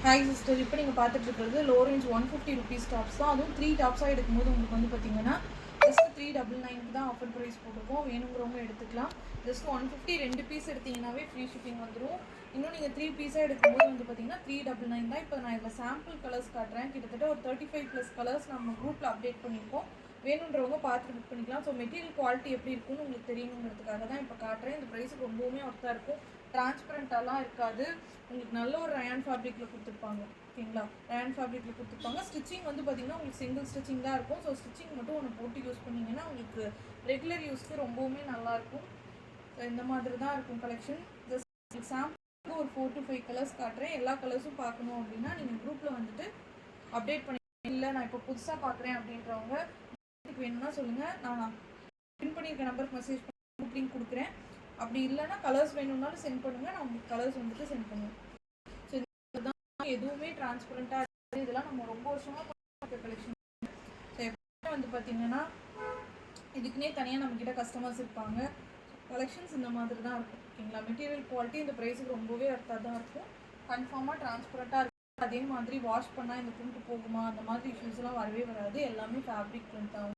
Hi sister, இப்போ நீங்கள் பார்த்துட்டு இருக்கிறது லோ ரேஞ்ச் 150 ருபீஸ் டாப்ஸ் தான். அதுவும் 3 டாப்ஸாக எடுக்கும்போது உங்களுக்கு வந்து பார்த்தீங்கன்னா ஜஸ்ட் 399 தான் ஆஃபர் ப்ரைஸ் போட்டிருக்கோம். வேணுங்கிறவங்க எடுத்துக்கலாம். ஜஸ்ட் 150 2 பீஸ் எடுத்தீங்கன்னாவே ஃப்ரீ ஷிப்பிங் வந்துடும். இன்னும் நீங்கள் 3 பீஸாக எடுக்கும்போது வந்து பார்த்தீங்கன்னா 399 தான். இப்போ நான் இதில் சாம்பிள் கலர்ஸ் காட்டுறேன். கிட்டத்தட்ட ஒரு 35+ கலர்ஸ் நம்ம குரூப்பில் அப்டேட் பண்ணியிருக்கோம். வேணுன்றவங்க பார்த்து புக் பண்ணிக்கலாம். ஸோ மெட்டீரியல் குவாலிட்டி எப்படி இருக்குன்னு உங்களுக்கு தெரியணுங்கிறதுக்காக தான் இப்போ காட்டுறேன். இந்த ப்ரைஸுக்கு ரொம்பவுமே ஒர்த்தாக இருக்கும். டிரான்ஸ்பரண்ட்டாலாம் இருக்காது. உங்களுக்கு நல்ல ஒரு ரயான் ஃபேப்ரிக்கில் கொடுத்துருப்பாங்க. ஓகேங்களா, ரயான் ஃபேப்ரிக்கில் கொடுத்துருப்பாங்க. ஸ்டிச்சிங் வந்து பார்த்தீங்கன்னா உங்களுக்கு சிங்கிள் ஸ்டிச்சிங் தான் இருக்கும். ஸோ ஸ்டிச்சிங் மட்டும் ஒன்று போட்டு யூஸ் பண்ணிங்கன்னா உங்களுக்கு ரெகுலர் யூஸ்க்கு ரொம்பவுமே நல்லாயிருக்கும். ஸோ இந்த மாதிரி தான் இருக்கும் கலெக்ஷன். ஜஸ்ட் சாம்பிளுக்கு ஒரு 4 to 5 கலர்ஸ் காட்டுறேன். எல்லா கலர்ஸும் பார்க்கணும் அப்படின்னா நீங்கள் குரூப்பில் வந்துட்டு அப்டேட் பண்ணி, இல்லை நான் இப்போ புதுசாக பார்க்குறேன் அப்படின்றவங்க வேணும்னா சொல்லுங்கள். நான் பின் பண்ணியிருக்க நம்பருக்கு மெசேஜ் பண்ணி புக்கிங் கொடுக்குறேன். அப்படி இல்லைன்னா கலர்ஸ் வேணும்னாலும் சென்ட் பண்ணுங்கள். நான் உங்களுக்கு கலர்ஸ் வந்துட்டு சென்ட் பண்ணுவேன். ஸோ இதுதான் எதுவுமே டிரான்ஸ்பரண்ட்டாக இருக்குது. இதெல்லாம் நம்ம ரொம்ப வருஷமாக பார்க்குற கலெக்ஷன். ஸோ எப்பவுமே வந்து பார்த்தீங்கன்னா இதுக்குன்னே தனியாக நம்மக்கிட்ட கஸ்டமர்ஸ் இருப்பாங்க. கலெக்ஷன்ஸ் இந்த மாதிரி தான் இருக்கும். ஓகேங்களா, மெட்டீரியல் குவாலிட்டி இந்த ப்ரைஸுக்கு ரொம்பவே ஒர்த்தாக தான் இருக்கும். கன்ஃபார்மாக டிரான்ஸ்பரண்ட்டாக இருக்கும். அதே மாதிரி வாஷ் பண்ணால் இந்த பிரிண்ட் போகுமா அந்த மாதிரி இஷ்யூஸ்லாம் வரவே வராது. எல்லாமே ஃபேப்ரிக் பிரிண்ட் தான்.